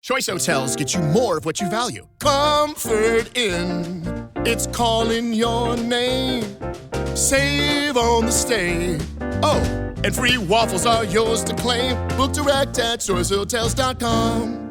Choice Hotels get you more of what you value. Comfort Inn, it's calling your name. Save on the stay. Oh, and free waffles are yours to claim. Book direct at choicehotels.com.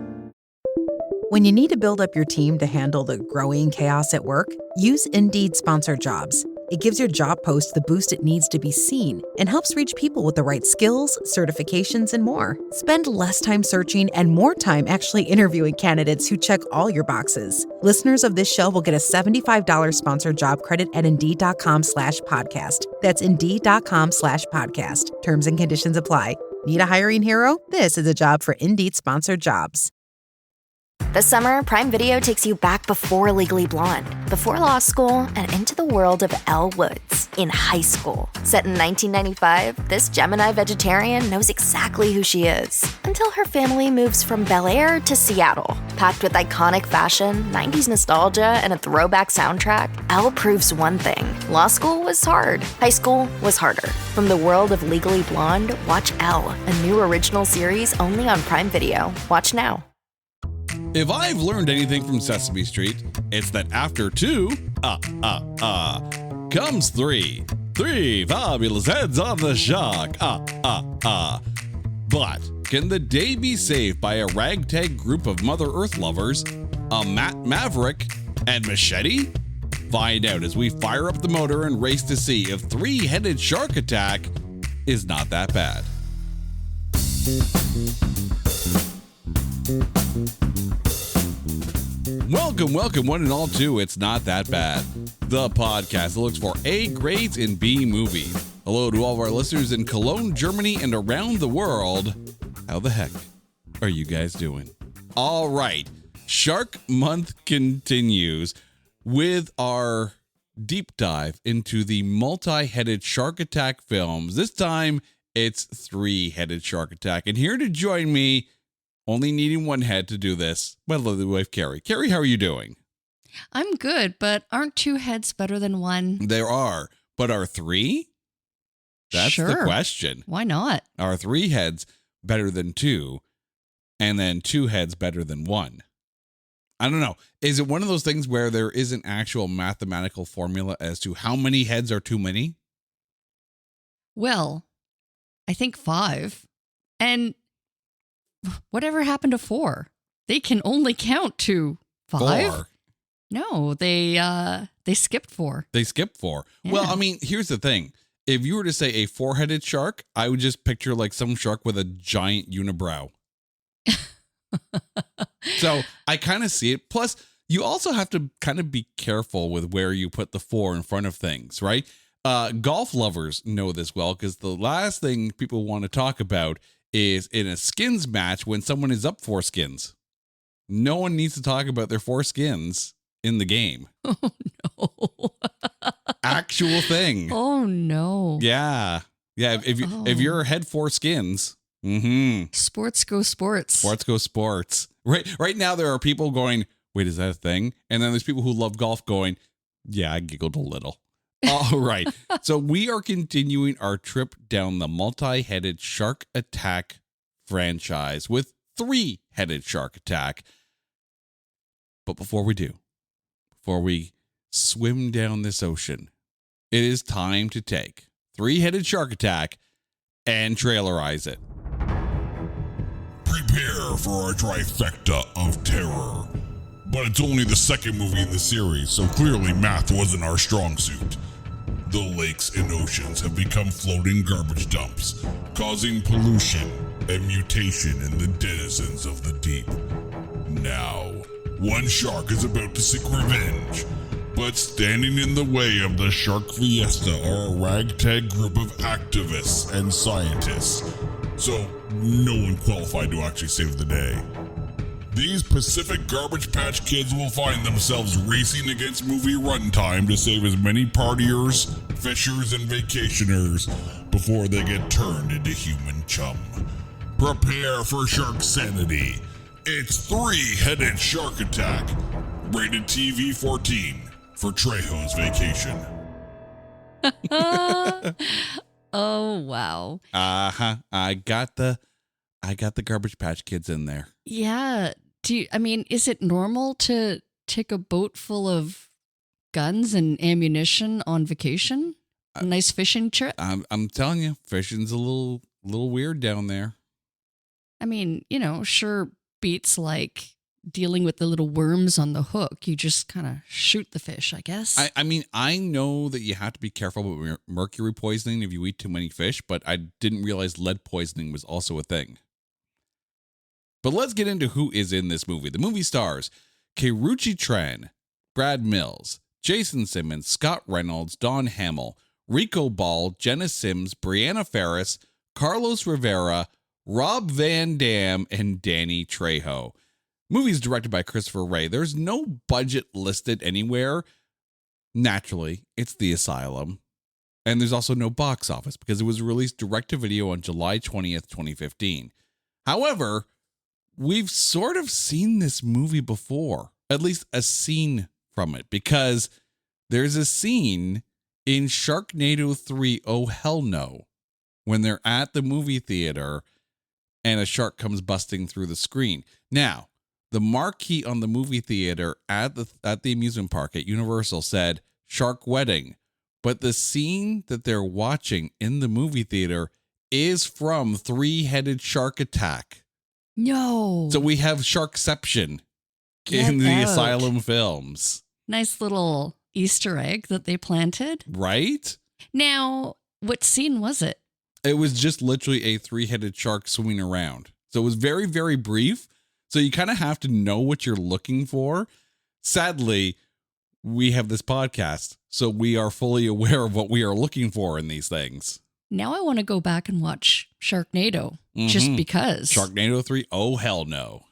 When you need to build up your team to handle the growing chaos at work, use Indeed Sponsored Jobs. It gives your job post the boost it needs to be seen and helps reach people with the right skills, certifications, and more. Spend less time searching and more time actually interviewing candidates who check all your boxes. Listeners of this show will get a $75 sponsored job credit at Indeed.com/podcast. That's Indeed.com/podcast. Terms and conditions apply. Need a hiring hero? This is a job for Indeed Sponsored Jobs. This summer, Prime Video takes you back before Legally Blonde, before law school, and into the world of Elle Woods in high school. Set in 1995, this Gemini vegetarian knows exactly who she is until her family moves from Bel Air to Seattle. Packed with iconic fashion, 90s nostalgia, and a throwback soundtrack, Elle proves one thing. Law school was hard. High school was harder. From the world of Legally Blonde, watch Elle, a new original series only on Prime Video. Watch now. If I've learned anything from Sesame Street, it's that after two, comes three. Three fabulous heads on the shock, But can the day be saved by a ragtag group of Mother Earth lovers, a Mat Maverick and Machete? Find out as we fire up the motor and race to see if three-headed shark attack is not that bad. Welcome, one and all, to It's Not That Bad, the podcast that looks for A grades in B movies. Hello to all of our listeners in Cologne, Germany, and around the world. How the heck are you guys doing? All right, Shark Month continues with our deep dive into the multi-headed shark attack films. This time, it's three-headed shark attack. And here to join me, only needing one head to do this, my lovely wife, Carrie. Carrie, how are you doing? I'm good, but aren't two heads better than one? There are, but are three? That's sure. the question. Why not? Are three heads better than two, and then two heads better than one? I don't know. Is it one of those things where there is an actual mathematical formula as to how many heads are too many? Well, I think 5. And whatever happened to 4? They can only count to 5. 4. No, they skipped 4. They skipped 4. Yeah. Well, I mean, here's the thing. If you were to say a 4-headed shark, I would just picture like some shark with a giant unibrow. So I kind of see it. Plus, you also have to kind of be careful with where you put the 4 in front of things, right? Golf lovers know this well, because the last thing people want to talk about is in a skins match when someone is up 4 skins. No one needs to talk about their 4 skins in the game. Oh, no. Actual thing. Oh, no. Yeah. Yeah. If you're head 4 skins, Sports go sports. Sports go sports. Right now, there are people going, wait, is that a thing? And then there's people who love golf going, yeah, I giggled a little. All right. So we are continuing our trip down the multi-headed shark attack franchise with 3-headed shark attack. But before we swim down this ocean, it is time to take 3-headed shark attack and trailerize it. Prepare for a trifecta of terror. But it's only the second movie in the series, so clearly math wasn't our strong suit. The lakes and oceans have become floating garbage dumps, causing pollution and mutation in the denizens of the deep. Now, one shark is about to seek revenge, but standing in the way of the Shark Fiesta are a ragtag group of activists and scientists, so no one qualified to actually save the day. These Pacific Garbage Patch Kids will find themselves racing against movie runtime to save as many partiers, fishers, and vacationers before they get turned into human chum. Prepare for shark sanity. It's 3-headed shark attack. Rated TV 14 for Trejo's vacation. Oh, wow. I got the Garbage Patch Kids in there. Yeah. is it normal to take a boat full of guns and ammunition on vacation? A nice fishing trip? I'm telling you, fishing's a little weird down there. I mean, sure beats like dealing with the little worms on the hook. You just kind of shoot the fish, I guess. I mean, I know that you have to be careful about mercury poisoning if you eat too many fish, but I didn't realize lead poisoning was also a thing. But let's get into who is in this movie. The movie stars Keiichi Tran, Brad Mills, Jason Simmons, Scott Reynolds, Don Hamill, Rico Ball, Jenna Sims, Brianna Ferris, Carlos Rivera, Rob Van Dam, and Danny Trejo. Movie is directed by Christopher Ray. There's no budget listed anywhere. Naturally, it's The Asylum. And there's also no box office because it was released direct to video on July 20th, 2015. However, we've sort of seen this movie before, at least a scene from it, because there's a scene in Sharknado 3, Oh Hell No, when they're at the movie theater and a shark comes busting through the screen. Now, the marquee on the movie theater at the amusement park at Universal said Shark Wedding, but the scene that they're watching in the movie theater is from Three-Headed Shark Attack. No. So we have Sharkception in the Asylum films. Nice little Easter egg that they planted. Right? Now, what scene was it? It was just literally a three-headed shark swimming around. So it was very, very brief. So you kind of have to know what you're looking for. Sadly, we have this podcast, so we are fully aware of what we are looking for in these things. Now I want to go back and watch Sharknado, just because. Sharknado 3, Oh Hell No.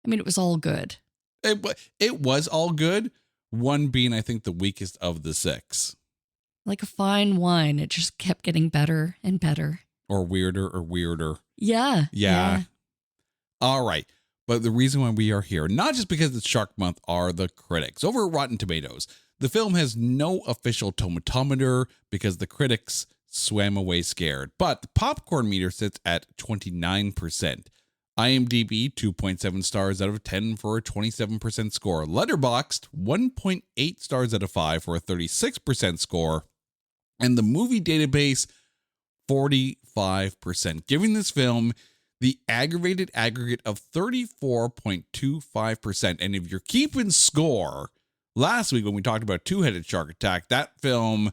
I mean, it was all good. It was all good. One being, I think, the weakest of the six. Like a fine wine, it just kept getting better and better. Or weirder. Yeah. All right. But the reason why we are here, not just because it's Shark Month, are the critics. Over at Rotten Tomatoes, the film has no official tomatometer because the critics swam away scared. But the popcorn meter sits at 29%. IMDb, 2.7 stars out of 10 for a 27% score. Letterboxd, 1.8 stars out of 5 for a 36% score. And the movie database, 45%, giving this film the aggregate of 34.25%. And if you're keeping score, last week when we talked about Two-Headed Shark Attack, that film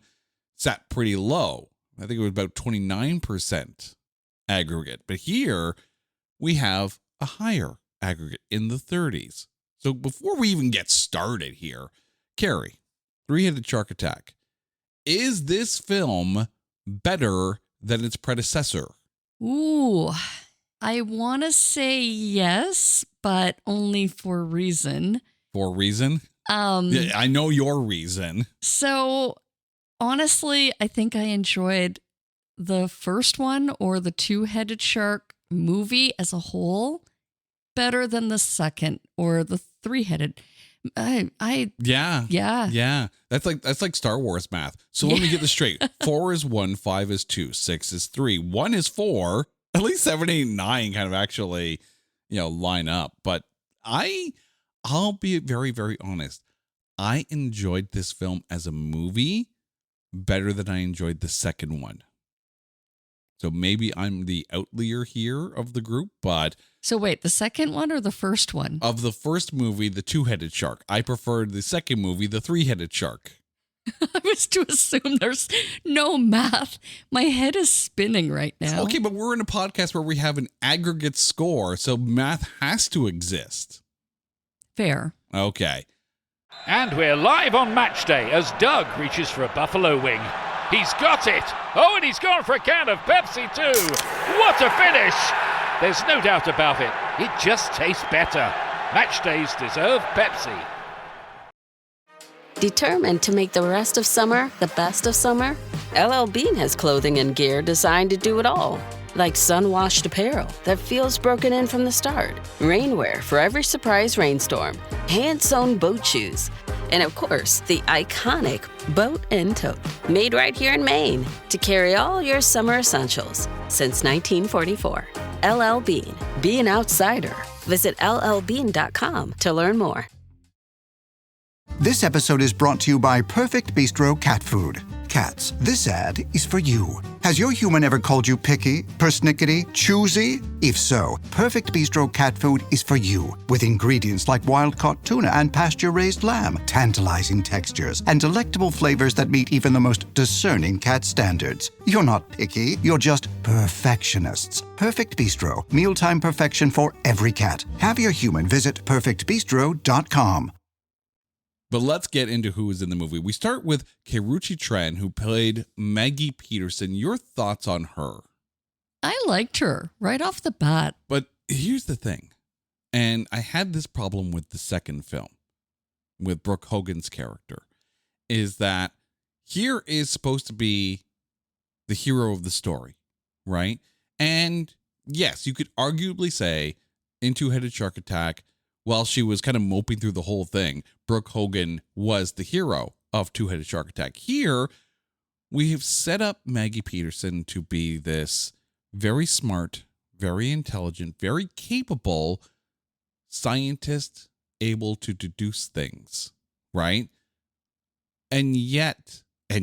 sat pretty low. I think it was about 29% aggregate. But here we have a higher aggregate in the 30s. So before we even get started here, Carrie, Three-Headed Shark Attack, is this film better than its predecessor? Ooh, I want to say yes, but only for a reason. For a reason? Yeah, I know your reason. So, honestly, I think I enjoyed the first one or the Two-Headed Shark movie as a whole better than the second or the Three-Headed. Yeah. That's like Star Wars math. So let me get this straight. 4 is 1, 5 is 2, 6 is 3, 1 is 4. At least 7, 8, 9 kind of actually, line up. But I'll be very, very honest. I enjoyed this film as a movie better than I enjoyed the second one. So maybe I'm the outlier here of the group, but... So wait, the second one or the first one? Of the first movie, the Two-Headed Shark. I preferred the second movie, the Three-Headed Shark. I was to assume there's no math. My head is spinning right now. Okay, but we're in a podcast where we have an aggregate score, so math has to exist. Fair. Okay. And we're live on match day as Doug reaches for a buffalo wing. He's got it! Oh, and he's gone for a can of Pepsi too! What a finish! There's no doubt about it. It just tastes better. Match days deserve Pepsi. Determined to make the rest of summer the best of summer? LL Bean has clothing and gear designed to do it all. Like sun-washed apparel that feels broken in from the start, rainwear for every surprise rainstorm, hand-sewn boat shoes, and of course, the iconic Boat and Tote, made right here in Maine to carry all your summer essentials since 1944. LL Bean, be an outsider, Visit llbean.com to learn more. This episode is brought to you by Perfect Bistro Cat Food. Cats, this ad is for you. Has your human ever called you picky, persnickety, choosy? If so, Perfect Bistro Cat Food is for you. With ingredients like wild-caught tuna and pasture-raised lamb, tantalizing textures, and delectable flavors that meet even the most discerning cat standards. You're not picky, you're just perfectionists. Perfect Bistro, mealtime perfection for every cat. Have your human visit perfectbistro.com. But let's get into who is in the movie. We start with Keiichi Tran, who played Maggie Peterson. Your thoughts on her? I liked her right off the bat. But here's the thing. And I had this problem with the second film, with Brooke Hogan's character, is that here is supposed to be the hero of the story, right? And yes, you could arguably say in Two-Headed Shark Attack, while she was kind of moping through the whole thing, Brooke Hogan was the hero of Two-Headed Shark Attack. Here, we have set up Maggie Peterson to be this very smart, very intelligent, very capable scientist able to deduce things, right? And yet, they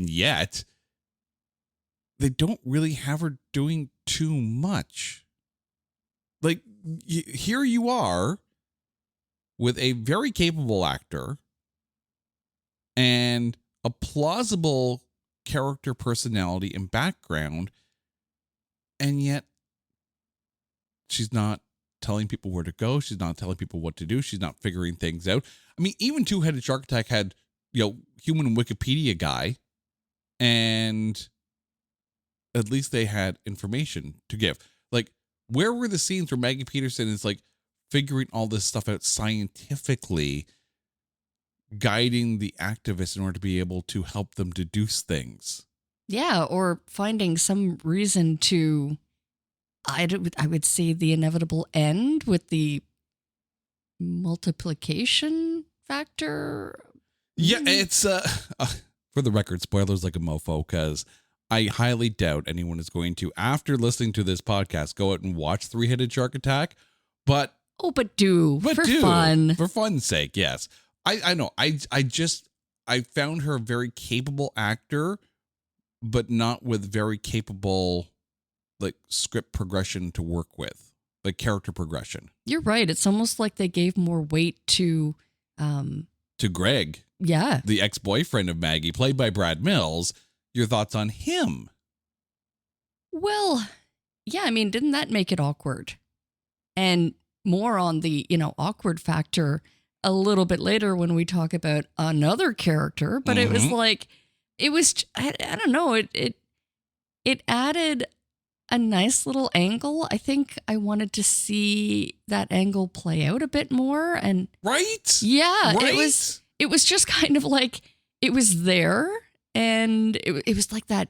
don't really have her doing too much. Like, here you are, with a very capable actor and a plausible character personality and background, and yet she's not telling people where to go. She's not telling people what to do. She's not figuring things out. I mean, even Two-Headed Shark Attack had, human Wikipedia guy, and at least they had information to give. Like, where were the scenes where Maggie Peterson is like, figuring all this stuff out scientifically, guiding the activists in order to be able to help them deduce things? Yeah, or finding some reason to, I would say, the inevitable end with the multiplication factor. Yeah, it's, for the record, spoilers like a mofo, because I highly doubt anyone is going to, after listening to this podcast, go out and watch Three-Headed Shark Attack, but but fun. For fun's sake, yes. I know. I found her a very capable actor, but not with very capable, like, script progression to work with, like character progression. You're right. It's almost like they gave more weight to Greg. Yeah. The ex-boyfriend of Maggie, played by Brad Mills. Your thoughts on him? Well, yeah, I mean, didn't that make it awkward? And more on the, awkward factor a little bit later when we talk about another character, but it was like, I don't know, it added a nice little angle. I think I wanted to see that angle play out a bit more. And right? Yeah, right? It was just kind of like, it was there, and it was like that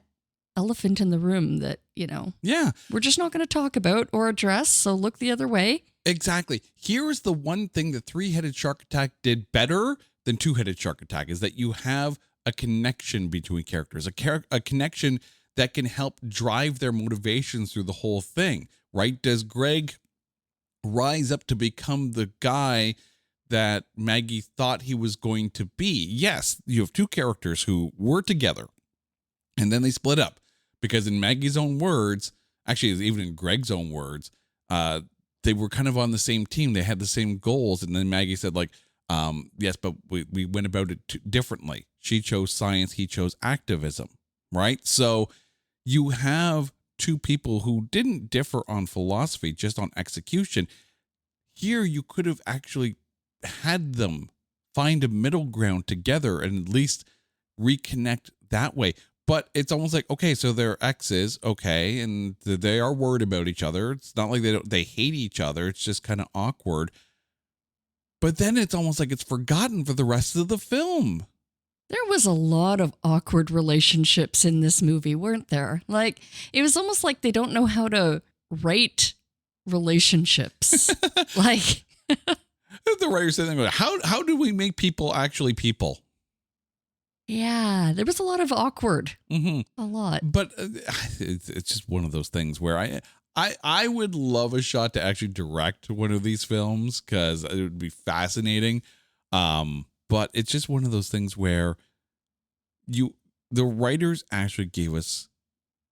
elephant in the room that, yeah, we're just not going to talk about or address, so look the other way. Exactly. Here is the one thing that Three-Headed Shark Attack did better than Two-Headed Shark Attack, is that you have a connection between characters, a connection that can help drive their motivations through the whole thing, right? Does Greg rise up to become the guy that Maggie thought he was going to be? Yes, you have two characters who were together, and then they split up, because in Maggie's own words, actually, even in Greg's own words, they were kind of on the same team. They had the same goals. And then Maggie said, like, yes, but we went about it differently. She chose science. He chose activism, right? So you have two people who didn't differ on philosophy, just on execution. Here, you could have actually had them find a middle ground together and at least reconnect that way. But it's almost like, okay, so they're exes, okay, and they are worried about each other. It's not like they hate each other. It's just kind of awkward. But then it's almost like it's forgotten for the rest of the film. There was a lot of awkward relationships in this movie, weren't there? Like, it was almost like they don't know how to write relationships. Like, the writer said, how do we make people actually people? Yeah, there was a lot of awkward. Mm-hmm. A lot. But it's just one of those things where I would love a shot to actually direct one of these films because it would be fascinating. But it's just one of those things where the writers actually gave us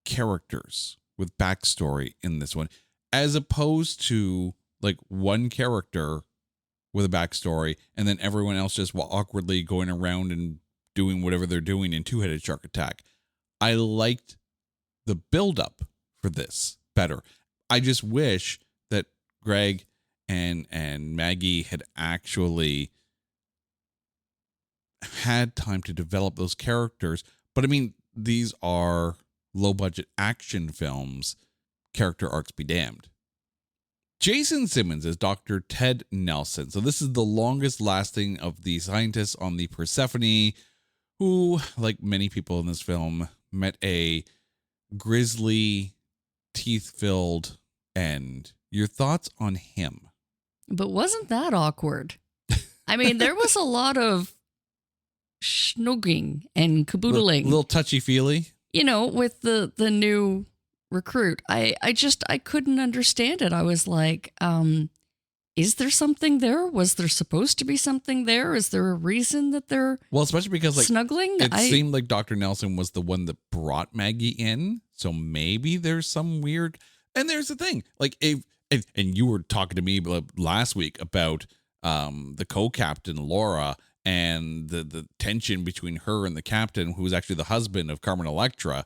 characters with backstory in this one, as opposed to like one character with a backstory and then everyone else just awkwardly going around and doing whatever they're doing in Two-Headed Shark Attack. I liked the buildup for this better. I just wish that Greg and Maggie had actually had time to develop those characters. But I mean, these are low budget action films. Character arcs be damned. Jason Simmons is Dr. Ted Nelson. So this is the longest lasting of the scientists on the Persephone, who, like many people in this film, met a grisly, teeth-filled end. Your thoughts on him? But wasn't that awkward? I mean, there was a lot of snogging and caboodling. Little touchy-feely? You know, with the new recruit. I couldn't understand it. I was like, is there something there? Was there supposed to be something there? Is there a reason that they're especially because like snuggling? It seemed like Dr. Nelson was the one that brought Maggie in. So maybe there's some weird. And there's the thing, like and you were talking to me last week about the co-captain Laura and the tension between her and the captain, who was actually the husband of Carmen Electra.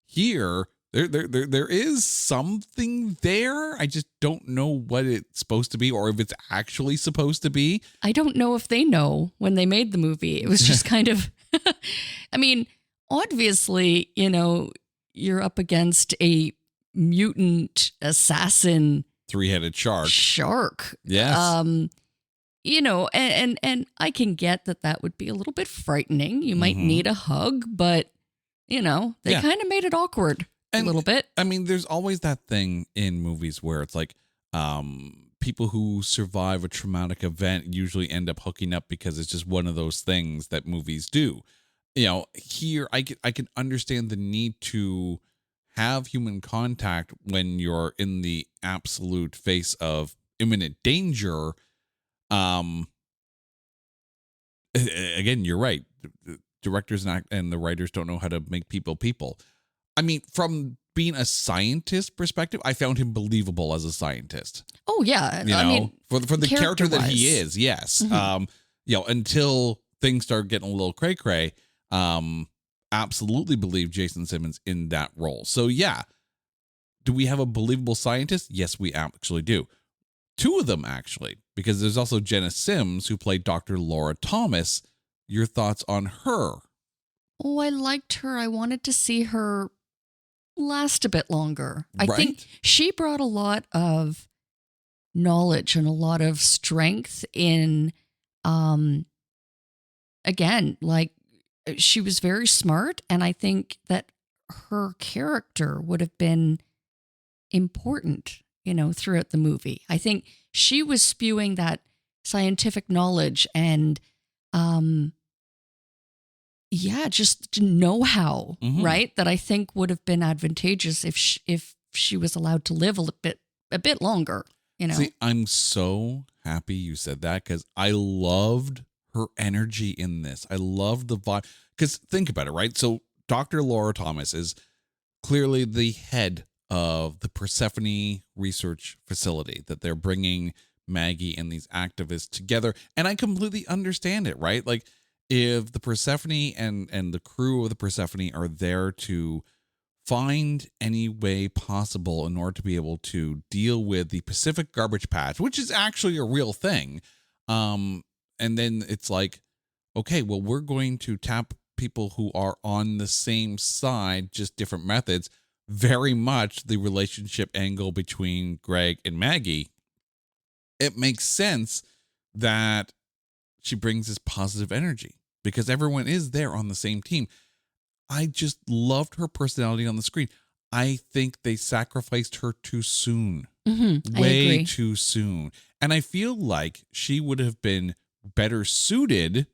Here, there is something there. I just don't know what it's supposed to be or if it's actually supposed to be. I don't know if they know when they made the movie. It was just kind of, I mean, obviously, you know, you're up against a mutant assassin. Three-headed shark. Yes. You know, and I can get that would be a little bit frightening. You might need a hug, but, you know, they kind of made it awkward. A little bit. I mean, there's always that thing in movies where it's like people who survive a traumatic event usually end up hooking up because it's just one of those things that movies do. You know, here I can understand the need to have human contact when you're in the absolute face of imminent danger. Again, you're right. The directors and the writers don't know how to make people. I mean, from being a scientist perspective, I found him believable as a scientist. Oh yeah, I mean, for the character that he is, yes. Mm-hmm. You know, until things start getting a little cray-cray, absolutely believe Jason Simmons in that role. So yeah, do we have a believable scientist? Yes, we actually do. Two of them actually, because there's also Jenna Sims who played Dr. Laura Thomas. Your thoughts on her? Oh, I liked her. I wanted to see her last a bit longer. I think she brought a lot of knowledge and a lot of strength in, again, like she was very smart. And I think that her character would have been important, you know, throughout the movie. I think she was spewing that scientific knowledge and, just know-how, right? That I think would have been advantageous if she was allowed to live a bit longer, you know. See, I'm so happy you said that because I loved her energy in this. I loved the vibe. Because think about it, right? So Dr. Laura Thomas is clearly the head of the Persephone Research Facility that they're bringing Maggie and these activists together. And I completely understand it, right? Like, if the Persephone and the crew of the Persephone are there to find any way possible in order to be able to deal with the Pacific Garbage Patch, which is actually a real thing. And then it's like, okay, well, we're going to tap people who are on the same side, just different methods. Very much the relationship angle between Greg and Maggie. It makes sense that she brings this positive energy because everyone is there on the same team. I just loved her personality on the screen. I think they sacrificed her too soon. Way too soon. And I feel like she would have been better suited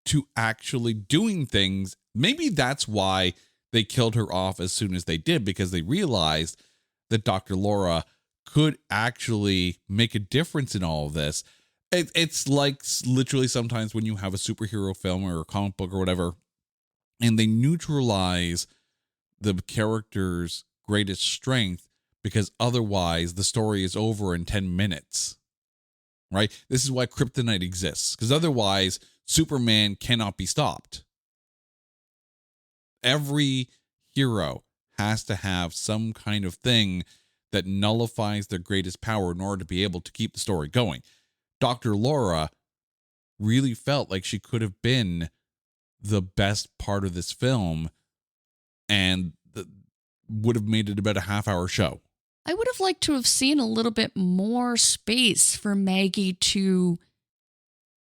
to actually doing things. Maybe that's why they killed her off as soon as they did, because they realized that Dr. Laura could actually make a difference in all of this. It's like literally sometimes when you have a superhero film or a comic book or whatever, and they neutralize the character's greatest strength because otherwise the story is over in 10 minutes, right? This is why kryptonite exists, because otherwise Superman cannot be stopped. Every hero has to have some kind of thing that nullifies their greatest power in order to be able to keep the story going. Dr. Laura really felt like she could have been the best part of this film and would have made it about a half-hour show. I would have liked to have seen a little bit more space for Maggie to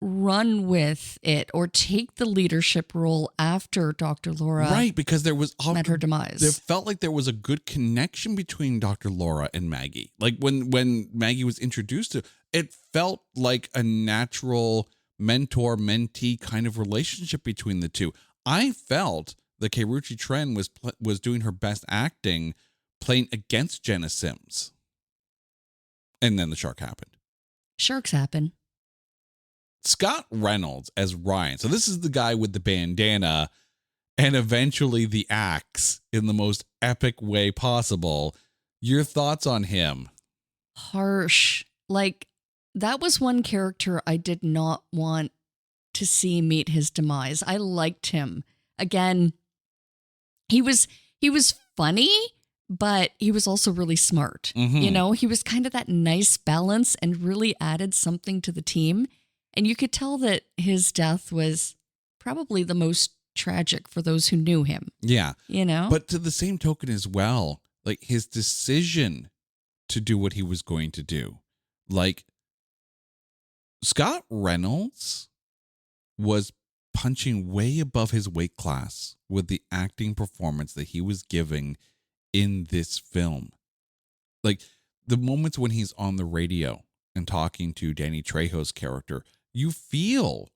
run with it or take the leadership role after Dr. Laura Right, because there was met her demise. There felt like there was a good connection between Dr. Laura and Maggie. Like when Maggie was introduced to it, felt like a natural mentor-mentee kind of relationship between the two. I felt that Keiichi Tren was doing her best acting playing against Jenna Sims. And then the shark happened. Sharks happen. Scott Reynolds as Ryan. So this is the guy with the bandana and eventually the axe in the most epic way possible. Your thoughts on him? Harsh. Like, that was one character I did not want to see meet his demise. I liked him. Again, he was funny, but he was also really smart. Mm-hmm. You know, he was kind of that nice balance and really added something to the team. And you could tell that his death was probably the most tragic for those who knew him. Yeah. You know? But to the same token as well, like his decision to do what he was going to do. Like, Scott Reynolds was punching way above his weight class with the acting performance that he was giving in this film. Like, the moments when he's on the radio and talking to Danny Trejo's character, you feel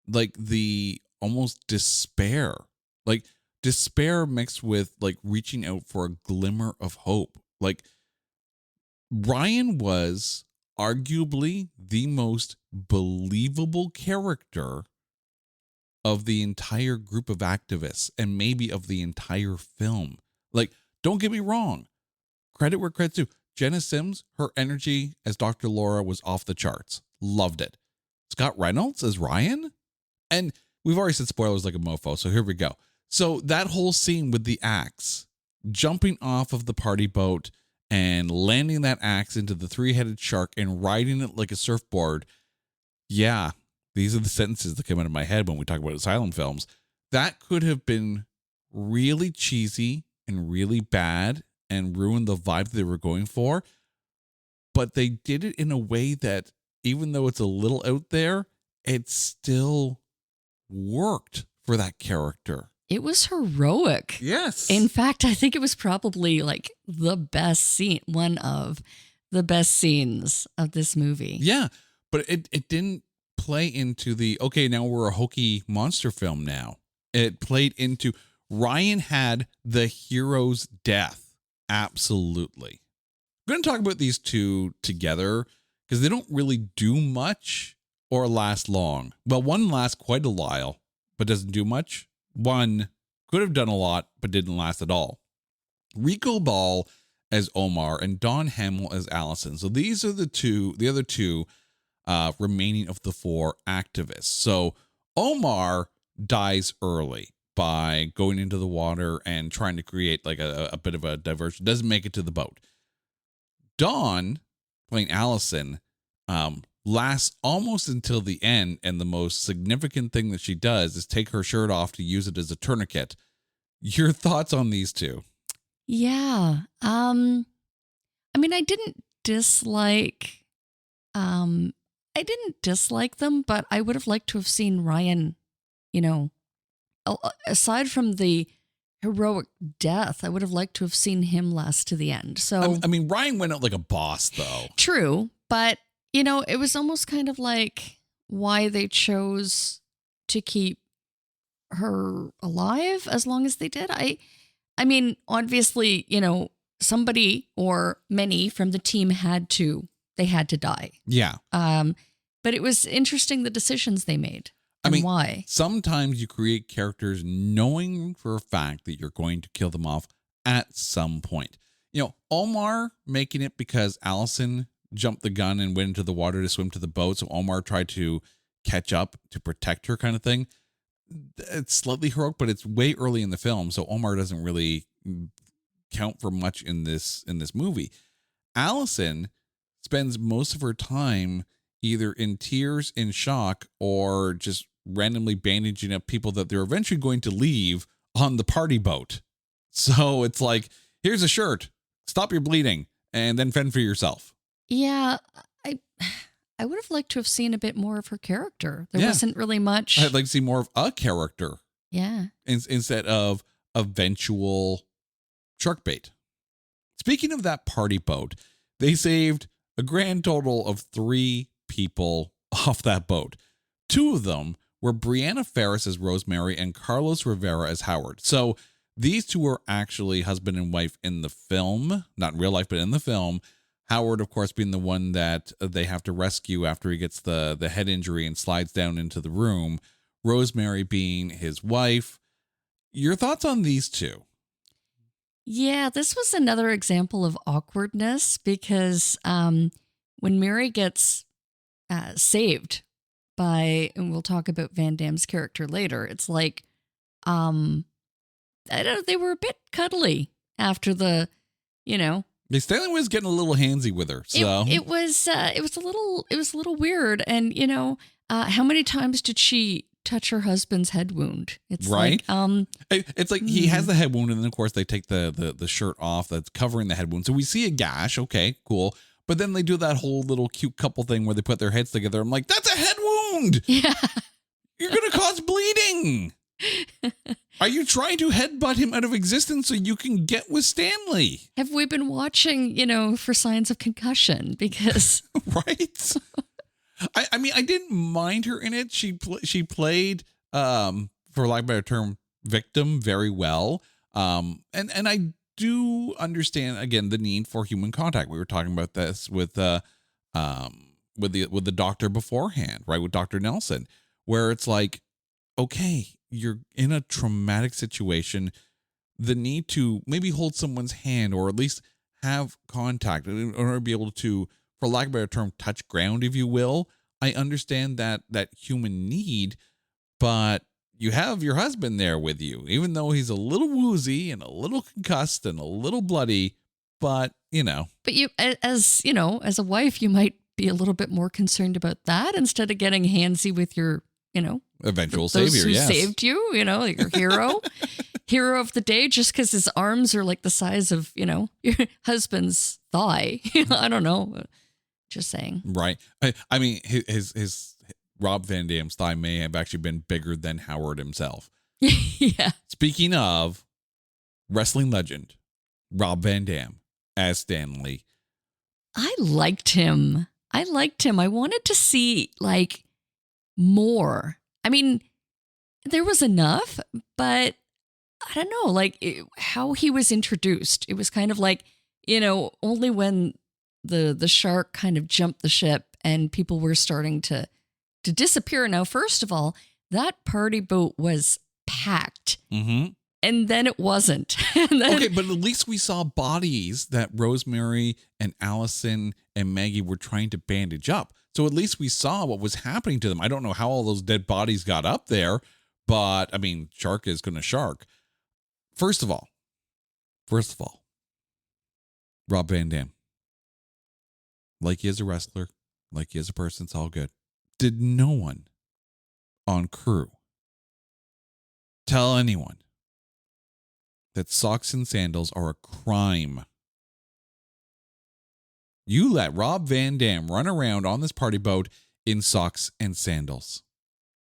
like the almost despair, like despair mixed with like reaching out for a glimmer of hope. Like, Ryan was arguably the most believable character of the entire group of activists and maybe of the entire film. Like, don't get me wrong. Credit where credit's due. Jenna Sims, her energy as Dr. Laura was off the charts. Loved it. Scott Reynolds as Ryan? And we've already said spoilers like a mofo, so here we go. So that whole scene with the axe, jumping off of the party boat and landing that axe into the three-headed shark and riding it like a surfboard. Yeah, these are the sentences that come out of my head when we talk about asylum films. That could have been really cheesy and really bad and ruin the vibe that they were going for. But they did it in a way that, even though it's a little out there, it still worked for that character. It was heroic. Yes. In fact, I think it was probably like the best scene, one of the best scenes of this movie. Yeah, but it didn't play into the, okay, now we're a hokey monster film now. It played into, Ryan had the hero's death. Absolutely. I'm going to talk about these two together because they don't really do much or last long. Well, one lasts quite a while, but doesn't do much. One could have done a lot, but didn't last at all. Rico Ball as Omar and Dawn Hamill as Allison. So these are the other two remaining of the four activists. So Omar dies early by going into the water and trying to create like a bit of a diversion. Doesn't make it to the boat. Dawn, playing Allison, lasts almost until the end, and the most significant thing that she does is take her shirt off to use it as a tourniquet. Your thoughts on these two? Yeah. I mean, I didn't dislike them, but I would have liked to have seen Ryan, you know, aside from the heroic death, I would have liked to have seen him last to the end. So I mean, Ryan went out like a boss, though. True, but you know, it was almost kind of like why they chose to keep her alive as long as they did. I mean, obviously, you know, somebody or many from the team had to die. Yeah. But it was interesting the decisions they made. And why? Sometimes you create characters knowing for a fact that you're going to kill them off at some point. Omar making it because Allison jumped the gun and went into the water to swim to the boat. So Omar tried to catch up to protect her, kind of thing. It's slightly heroic, but it's way early in the film. So Omar doesn't really count for much in this movie. Allison spends most of her time either in tears, in shock, or just randomly bandaging up people that they're eventually going to leave on the party boat. So it's like, here's a shirt, stop your bleeding, and then fend for yourself. Yeah, I would have liked to have seen a bit more of her character. There wasn't really much. I'd like to see more of a character. Yeah. Instead of eventual shark bait. Speaking of that party boat, they saved a grand total of 3 people off that boat. 2 of them were Brianna Ferris as Rosemary and Carlos Rivera as Howard. So these 2 were actually husband and wife in the film, not in real life, but in the film. Howard, of course, being the one that they have to rescue after he gets the head injury and slides down into the room. Rosemary being his wife. Your thoughts on these 2? Yeah, this was another example of awkwardness because when Mary gets saved by, and we'll talk about Van Damme's character later, it's like, I don't know, they were a bit cuddly after the, Stanley was getting a little handsy with her, so it was a little weird. And how many times did she touch her husband's head wound? It's right. It's like he has the head wound, and then of course they take the shirt off that's covering the head wound, so we see a gash. Okay, cool. But then they do that whole little cute couple thing where they put their heads together. I'm like, that's a head wound. Yeah, you're gonna cause bleeding. Are you trying to headbutt him out of existence so you can get with Stanley? Have we been watching, for signs of concussion? Because right. I mean, I didn't mind her in it. She played, for lack of a better term, victim very well. And I do understand again the need for human contact. We were talking about this with the doctor beforehand, right? With Dr. Nelson, where it's like, okay, you're in a traumatic situation. The need to maybe hold someone's hand or at least have contact in order to be able to, for lack of a better term, touch ground, if you will. I understand that human need, but you have your husband there with you, even though he's a little woozy and a little concussed and a little bloody, but But you, as a wife, you might be a little bit more concerned about that instead of getting handsy with your, eventual those savior, who yes. saved you, your hero, hero of the day, just because his arms are like the size of, your husband's thigh. I don't know. Just saying. Right. I mean, his Rob Van Damme's thigh may have actually been bigger than Howard himself. Yeah. Speaking of wrestling legend, Rob Van Damme as Stanley. I liked him. I wanted to see more. I mean, there was enough, but I don't know, how he was introduced. It was kind of like, only when the shark kind of jumped the ship and people were starting to disappear. Now, first of all, that party boat was packed. Mm-hmm. And then it wasn't. Okay, but at least we saw bodies that Rosemary and Allison and Maggie were trying to bandage up. So at least we saw what was happening to them. I don't know how all those dead bodies got up there, but I mean, shark is going to shark. First of all, Rob Van Damme. Like he is a wrestler, like he is a person, it's all good. Did no one on crew tell anyone that socks and sandals are a crime? You let Rob Van Dam run around on this party boat in socks and sandals.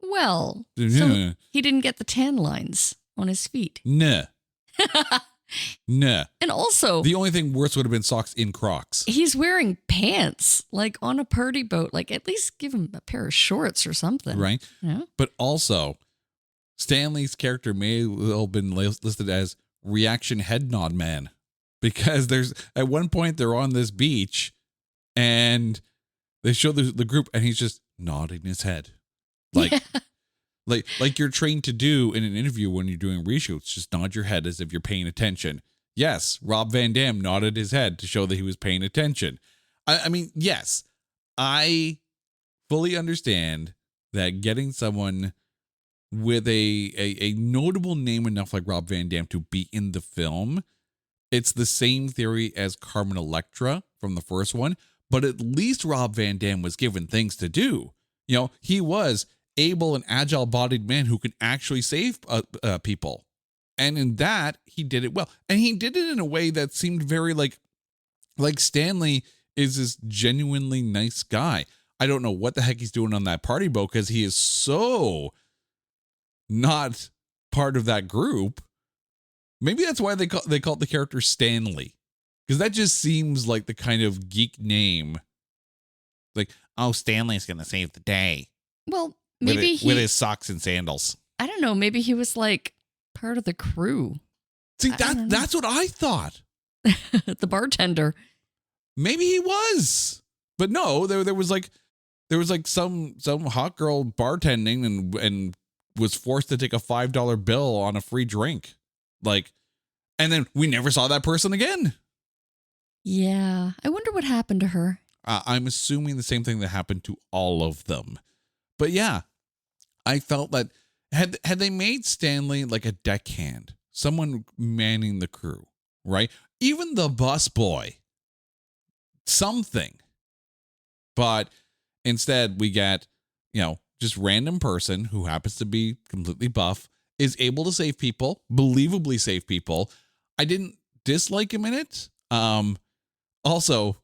Well, so he didn't get the tan lines on his feet. Nah. Nah. And also, the only thing worse would have been socks in Crocs. He's wearing pants, on a party boat. At least give him a pair of shorts or something. Right. Yeah. But also, Stanley's character may have been listed as reaction head nod man, because there's at one point they're on this beach and they show the group and he's just nodding his head. Like, like you're trained to do in an interview when you're doing reshoots, just nod your head as if you're paying attention. Yes, Rob Van Dam nodded his head to show that he was paying attention. I mean, yes, I fully understand that getting someone with a notable name enough like Rob Van Dam to be in the film, it's the same theory as Carmen Electra from the first one, but at least Rob Van Dam was given things to do. You know, he was able and agile-bodied man who could actually save people. And in that, he did it well. And he did it in a way that seemed very like Stanley is this genuinely nice guy. I don't know what the heck he's doing on that party boat because he is so not part of that group. Maybe that's why they call the character Stanley, because that just seems like the kind of geek name. Like, oh, Stanley's going to save the day. Well, maybe with his socks and sandals. I don't know. Maybe he was like part of the crew. See, that's what I thought. The bartender. Maybe he was, but no. There was like some hot girl bartending and was forced to take a $5 bill on a free drink, like, and then we never saw that person again. Yeah, I wonder what happened to her. I'm assuming the same thing that happened to all of them. But yeah, I felt that had they made Stanley like a deckhand, someone manning the crew, right? Even the busboy, something. But instead we get, just random person who happens to be completely buff, is able to save people, believably save people. I didn't dislike him in it. Also,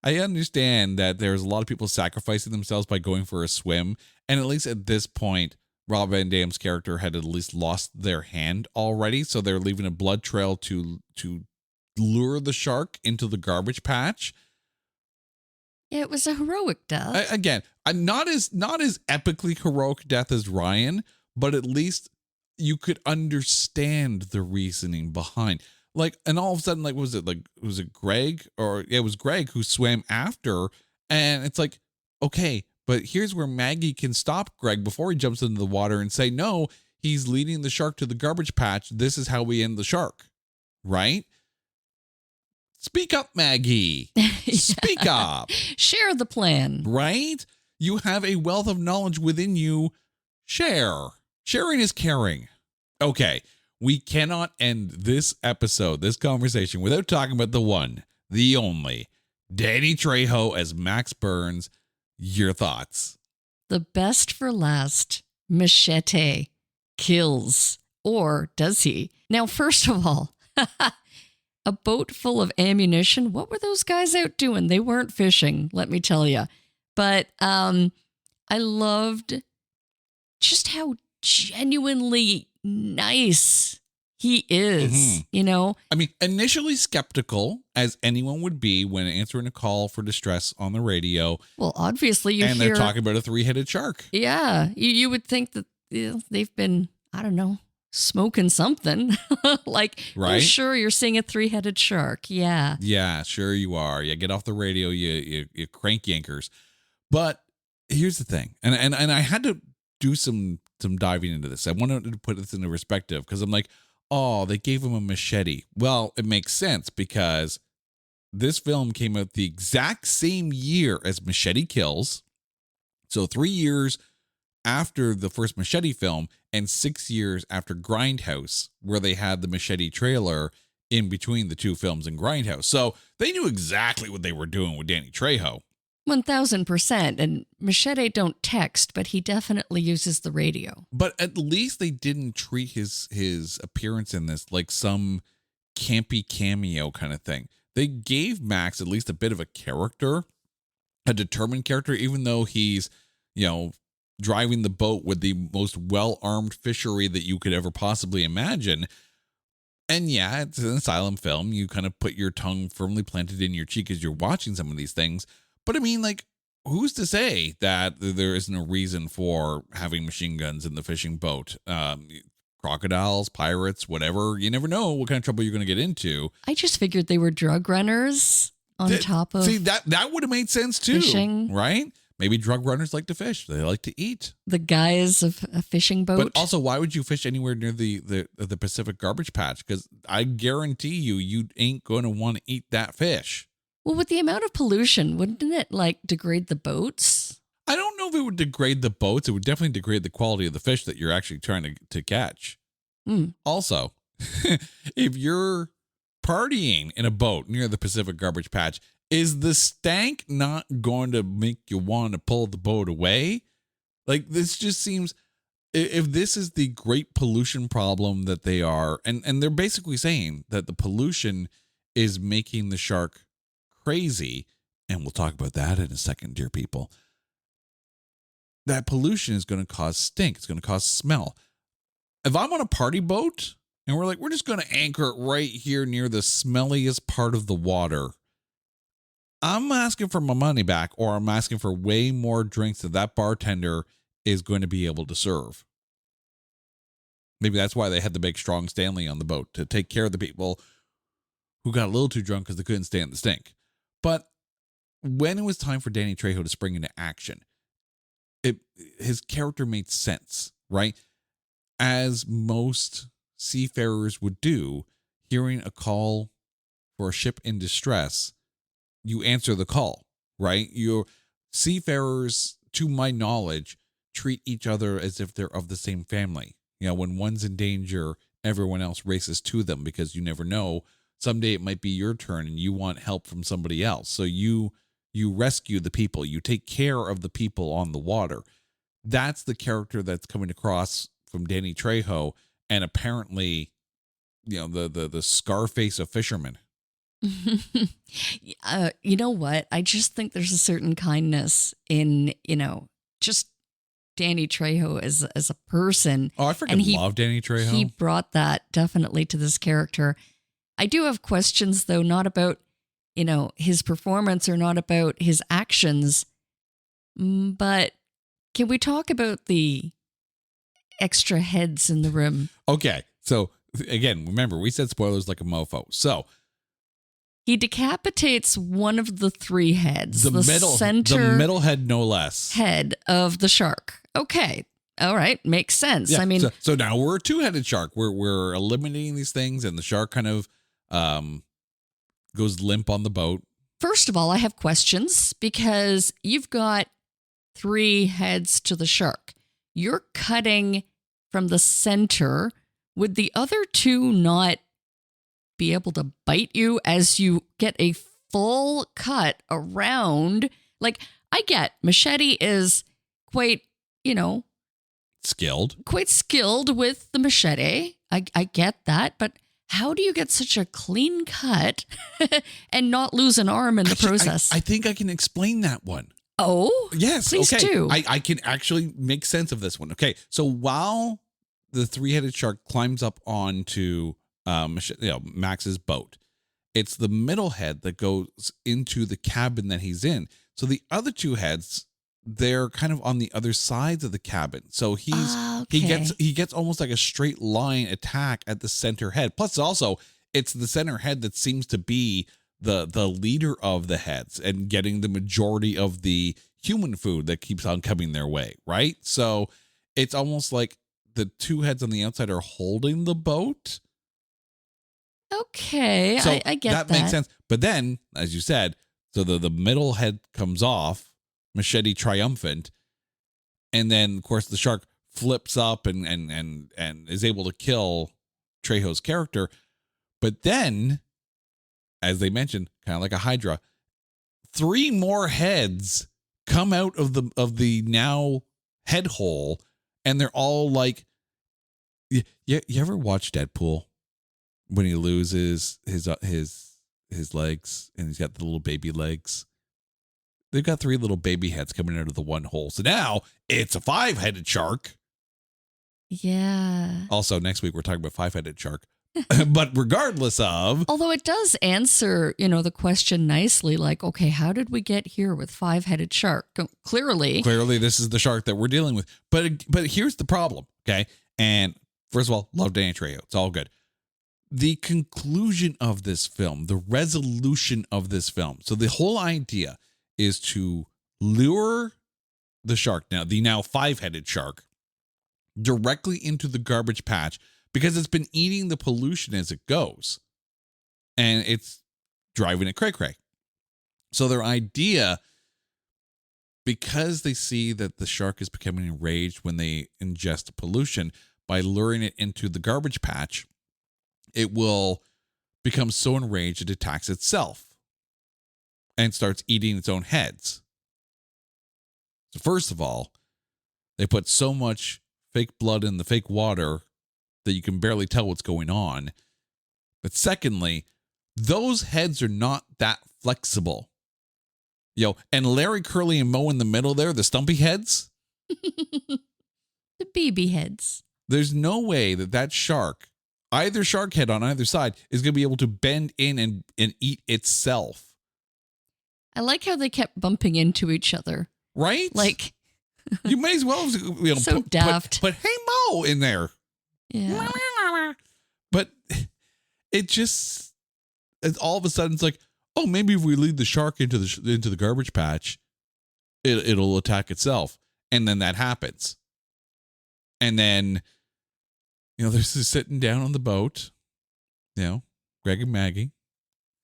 I understand that there's a lot of people sacrificing themselves by going for a swim. And at least at this point, Rob Van Dam's character had at least lost their hand already. So they're leaving a blood trail to lure the shark into the garbage patch. Yeah, it was a heroic death. Again, not as epically heroic death as Ryan, but at least you could understand the reasoning behind. Like, and all of a sudden, like, was it Greg? It was Greg who swam after. And it's like, okay, but here's where Maggie can stop Greg before he jumps into the water and say, no, he's leading the shark to the garbage patch. This is how we end the shark. Right? Speak up, Maggie. Yeah. Speak up. Share the plan. Right? You have a wealth of knowledge within you. Share. Sharing is caring. Okay. We cannot end this episode, this conversation, without talking about the one, the only, Danny Trejo as Max Burns. Your thoughts? The best for last. Machete kills. Or does he? Now, first of all, a boat full of ammunition. What were those guys out doing? They weren't fishing, let me tell you. But I loved just how genuinely nice he is, I mean, initially skeptical, as anyone would be when answering a call for distress on the radio. Well, obviously they're talking about a three-headed shark. Yeah, you would think that they've been, I don't know, smoking something. Like, right? Oh, sure, you're seeing a three-headed shark. Yeah. Yeah, sure you are. Yeah, get off the radio, you crank yankers. But here's the thing, and I had to do some diving into this. I wanted to put this into perspective because I'm like, oh, they gave him a machete. Well, it makes sense because this film came out the exact same year as Machete Kills. So 3 years after the first Machete film and 6 years after Grindhouse, where they had the Machete trailer in between the two films in Grindhouse. So they knew exactly what they were doing with Danny Trejo. 1000%. And Machete don't text, but he definitely uses the radio. But at least they didn't treat his appearance in this like some campy cameo kind of thing. They gave Max at least a bit of a character, a determined character, even though he's, driving the boat with the most well-armed fishery that you could ever possibly imagine. And yeah, it's an asylum film. You kind of put your tongue firmly planted in your cheek as you're watching some of these things. But I mean, like, who's to say that there isn't a reason for having machine guns in the fishing boat? crocodiles, pirates, whatever. You never know what kind of trouble you're going to get into. I just figured they were drug runners on top of that would have made sense too, fishing. Right? Maybe drug runners like to fish. They like to eat. The guys of a fishing boat. But also, why would you fish anywhere near the Pacific garbage patch? Because I guarantee you ain't going to want to eat that fish. Well, with the amount of pollution, wouldn't it like degrade the boats? I don't know if it would degrade the boats. It would definitely degrade the quality of the fish that you're actually trying to catch. Also, if you're partying in a boat near the Pacific garbage patch, is the stank not going to make you want to pull the boat away? Like, this just seems, if this is the great pollution problem that they are, and they're basically saying that the pollution is making the shark crazy, and we'll talk about that in a second, dear people. That pollution is going to cause stink. It's going to cause smell. If I'm on a party boat and we're like, we're just going to anchor it right here near the smelliest part of the water, I'm asking for my money back, or I'm asking for way more drinks that bartender is going to be able to serve. Maybe that's why they had the big, strong Stanley on the boat, to take care of the people who got a little too drunk because they couldn't stand the stink. But when it was time for Danny Trejo to spring into action, his character made sense, right? As most seafarers would do, hearing a call for a ship in distress, you answer the call, right? Your seafarers, to my knowledge, treat each other as if they're of the same family. You know, when one's in danger, everyone else races to them, because you never know. Someday it might be your turn and you want help from somebody else. So you rescue the people. You take care of the people on the water. That's the character that's coming across from Danny Trejo, and apparently, you know, the Scarface of fishermen. You know what? I just think there's a certain kindness in, just Danny Trejo as a person. Oh, I freaking love Danny Trejo. He brought that definitely to this character. I do have questions, though, not about, his performance or not about his actions, but can we talk about the extra heads in the room? Okay. So again, remember, we said spoilers like a mofo. So he decapitates one of the three heads. The middle head, no less. Head of the shark. Okay. All right. Makes sense. Yeah, I mean, so now we're a two-headed shark. We're eliminating these things, and the shark kind of goes limp on the boat. First of all, I have questions, because you've got three heads to the shark. You're cutting from the center. Would the other two not be able to bite you as you get a full cut around? Like, I get Machete is quite, quite skilled with the machete. I get that, but how do you get such a clean cut and not lose an arm in the process? I think I can explain that one. Oh, yes. Please okay. do. I can actually make sense of this one. Okay. So while the three-headed shark climbs up onto Max's boat, it's the middle head that goes into the cabin that he's in. So the other two heads, they're kind of on the other sides of the cabin. So he gets almost like a straight line attack at the center head. Plus also, it's the center head that seems to be the leader of the heads and getting the majority of the human food that keeps on coming their way, right? So it's almost like the two heads on the outside are holding the boat. Okay, so I get that. That makes sense. But then, as you said, so the middle head comes off, Machete triumphant, and then of course the shark flips up and is able to kill Trejo's character. But then, as they mentioned, kind of like a Hydra, three more heads come out of the now head hole, and they're all like, you ever watch Deadpool when he loses his legs and he's got the little baby legs? They've got three little baby heads coming out of the one hole. So now it's a 5-headed shark. Yeah. Also, next week we're talking about 5-headed shark. But regardless of... Although it does answer, the question nicely, like, okay, how did we get here with 5-headed shark? Clearly, this is the shark that we're dealing with. But here's the problem, okay? And First of all, love Danny Trejo. It's all good. The conclusion of this film, the resolution of this film. So the whole idea is to lure the shark, the now 5-headed shark, directly into the garbage patch because it's been eating the pollution as it goes. And it's driving it cray-cray. So their idea, because they see that the shark is becoming enraged when they ingest the pollution, by luring it into the garbage patch, it will become so enraged it attacks itself and starts eating its own heads. So first of all, they put so much fake blood in the fake water that you can barely tell what's going on. But secondly, those heads are not that flexible. And Larry, Curly, and Moe in the middle there, the stumpy heads. The BB heads. There's no way that shark, either shark head on either side, is going to be able to bend in and eat itself. I like how they kept bumping into each other. Right? Like, you may as well so daft. Put Hey Mo in there. Yeah. But it's all of a sudden it's like, oh, maybe if we lead the shark into the garbage patch, it'll attack itself. And then that happens. And then, there's this sitting down on the boat, Greg and Maggie,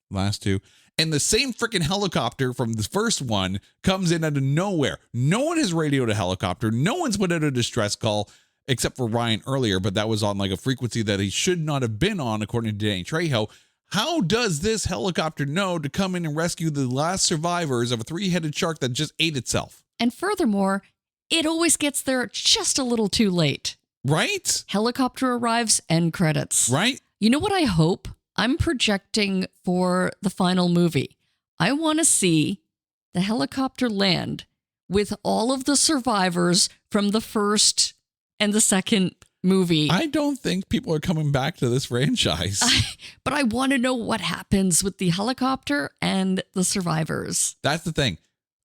last two. And the same freaking helicopter from the first one comes in out of nowhere. No one has radioed a helicopter. No one's put out a distress call except for Ryan earlier, but that was on like a frequency that he should not have been on, according to Danny Trejo. How does this helicopter know to come in and rescue the last survivors of a 3-headed shark that just ate itself? And furthermore, it always gets there just a little too late. Right? Helicopter arrives, end credits. Right? You know what I hope? I'm projecting for the final movie. I want to see the helicopter land with all of the survivors from the first and the second movie. I don't think people are coming back to this franchise. But I want to know what happens with the helicopter and the survivors. That's the thing.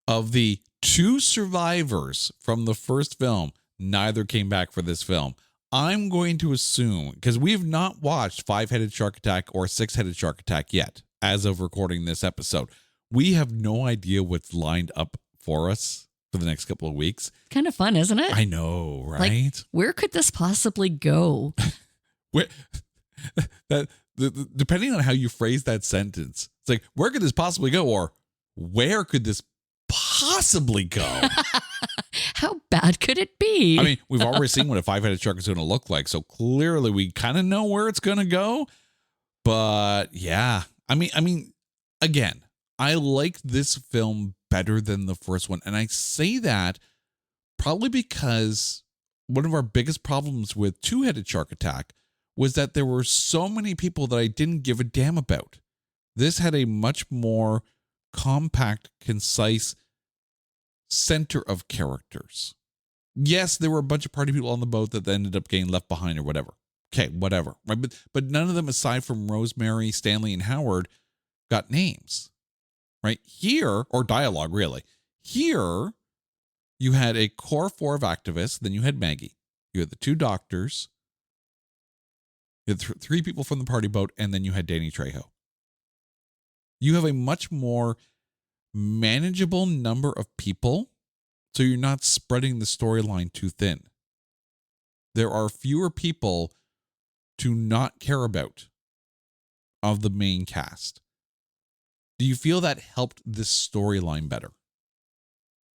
Of the 2 survivors from the first film, neither came back for this film. I'm going to assume, because we have not watched 5-headed shark attack or 6-headed shark attack yet, as of recording this episode. We have no idea what's lined up for us for the next couple of weeks. Kind of fun, isn't it? I know, right? Like, where could this possibly go? Depending on how you phrase that sentence, it's like, where could this possibly go? Or where could this possibly go? How bad could it be? I mean, we've already seen what a 5-headed shark is going to look like. So clearly we kind of know where it's going to go. But yeah, I mean, again, I like this film better than the first one. And I say that probably because one of our biggest problems with 2-headed shark attack was that there were so many people that I didn't give a damn about. This had a much more compact, concise center of characters. Yes, there were a bunch of party people on the boat that ended up getting left behind or whatever. Okay, whatever. Right? But none of them, aside from Rosemary, Stanley, and Howard, got names. Right? Here, or dialogue, really. Here, you had a core 4 of activists. Then you had Maggie. You had the 2 doctors. You had 3 people from the party boat. And then you had Danny Trejo. You have a much more manageable number of people, so you're not spreading the storyline too thin. There are fewer people to not care about of the main cast. Do you feel that helped this storyline better?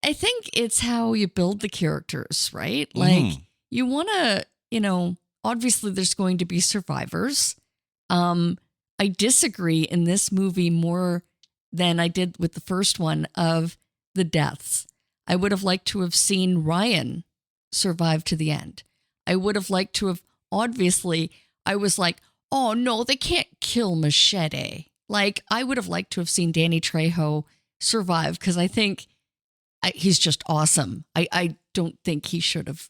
I think it's how you build the characters, right? Like, you want to, obviously there's going to be survivors. I disagree in this movie more than I did with the first one of the deaths. I would have liked to have seen Ryan survive to the end. I would have liked to have, obviously, I was like, oh no, they can't kill Machete. Like, I would have liked to have seen Danny Trejo survive because I think he's just awesome. I don't think he should have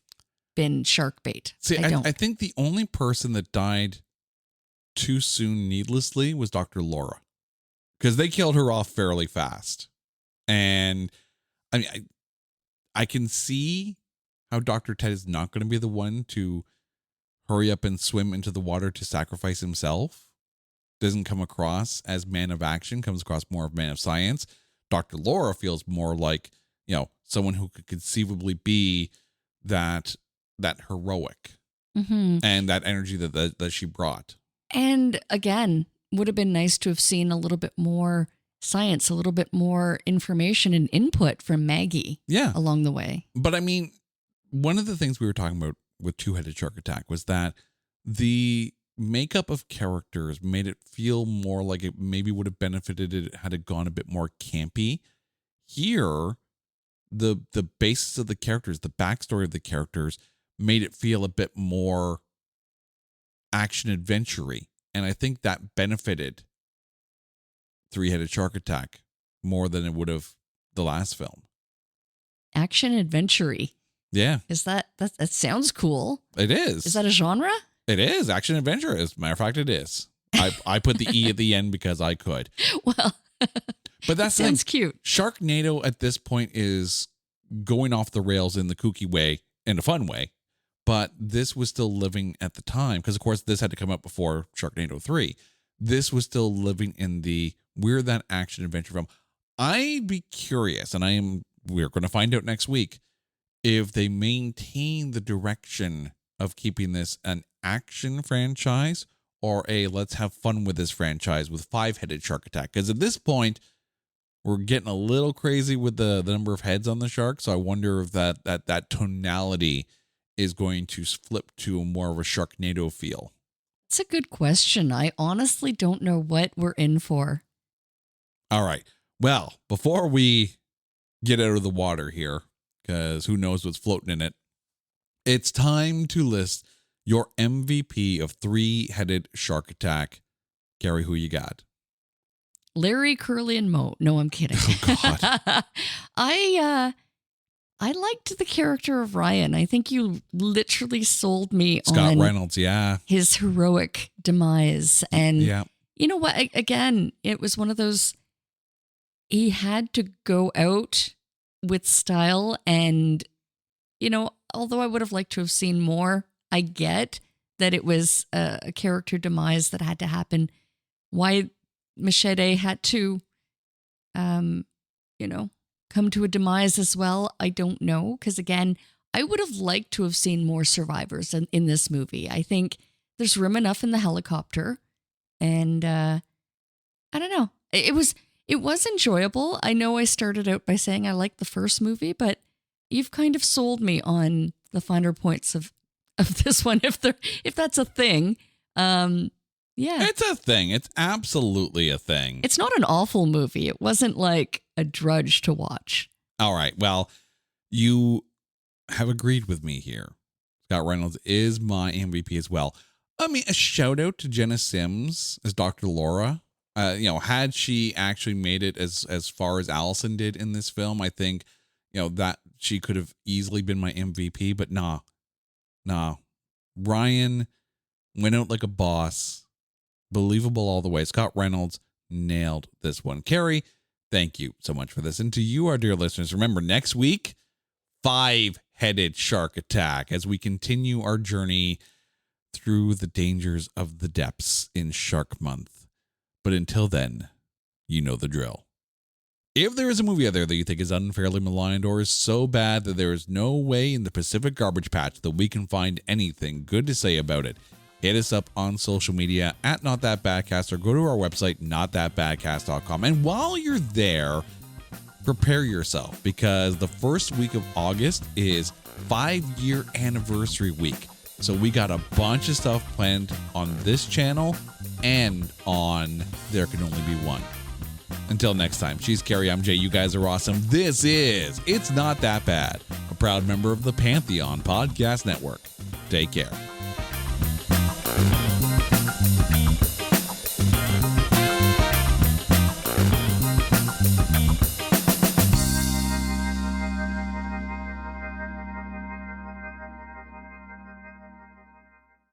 been shark bait. See, I think the only person that died too soon needlessly was Dr. Laura, because they killed her off fairly fast. And I mean, I can see how Dr. Ted is not going to be the one to hurry up and swim into the water to sacrifice himself. Doesn't come across as man of action, comes across more of man of science. Dr. Laura feels more like, someone who could conceivably be that heroic and that energy that she brought. And again, would have been nice to have seen a little bit more science, a little bit more information and input from Maggie along the way. But I mean, one of the things we were talking about with Two-Headed Shark Attack was that the makeup of characters made it feel more like it maybe would have benefited it had it gone a bit more campy. Here, the basis of the characters, the backstory of the characters made it feel a bit more action-adventure-y. And I think that benefited Three-Headed Shark Attack more than it would have the last film. Action-adventure-y. Yeah. Is that sounds cool. It is. Is that a genre? It is. Action-adventure. As a matter of fact, it is. I put the E at the end because I could. Well, but that sounds cute. Sharknado at this point is going off the rails in the kooky way, in a fun way. But this was still living at the time, because of course this had to come out before Sharknado 3. This was still living in we're that action adventure film. I'd be curious, and we're going to find out next week, if they maintain the direction of keeping this an action franchise or a let's have fun with this franchise with Five-Headed Shark Attack. Because at this point, we're getting a little crazy with the number of heads on the shark. So I wonder if that tonality is going to flip to more of a Sharknado feel. It's a good question. I honestly don't know what we're in for. All right. Well, before we get out of the water here, because who knows what's floating in it, it's time to list your MVP of Three-Headed Shark Attack. Gary, who you got? Larry, Curly, and Moe. No, I'm kidding. Oh, God. I liked the character of Ryan. I think you literally sold me on Scott Reynolds, his heroic demise. And you know what? Again, it was one of those, he had to go out with style. And, although I would have liked to have seen more, I get that it was a character demise that had to happen. Why Machete had to, come to a demise as well, I don't know. Because again, I would have liked to have seen more survivors in this movie. I think there's room enough in the helicopter, and I don't know. It was enjoyable. I know I started out by saying I liked the first movie, but you've kind of sold me on the finer points of this one, if that's a thing. It's a thing. It's absolutely a thing. It's not an awful movie. It wasn't like a drudge to watch. All right. Well, you have agreed with me here. Scott Reynolds is my MVP as well. I mean, a shout out to Jenna Sims as Dr. Laura. Had she actually made it as far as Allison did in this film, I think, that she could have easily been my MVP, but nah. Ryan went out like a boss. Believable all the way. Scott Reynolds nailed this one. Carrie, thank you so much for this. And to you, our dear listeners, remember next week, Five-Headed Shark Attack, as we continue our journey through the dangers of the depths in Shark Month. But until then, you know the drill. If there is a movie out there that you think is unfairly maligned or is so bad that there is no way in the Pacific garbage patch that we can find anything good to say about it, hit us up on social media at NotThatBadcast or go to our website, notthatbadcast.com. And while you're there, prepare yourself, because the first week of August is 5-year anniversary week. So we got a bunch of stuff planned on this channel and on There Can Only Be One. Until next time, she's Carrie, I'm Jay. You guys are awesome. This is It's Not That Bad, a proud member of the Pantheon Podcast Network. Take care.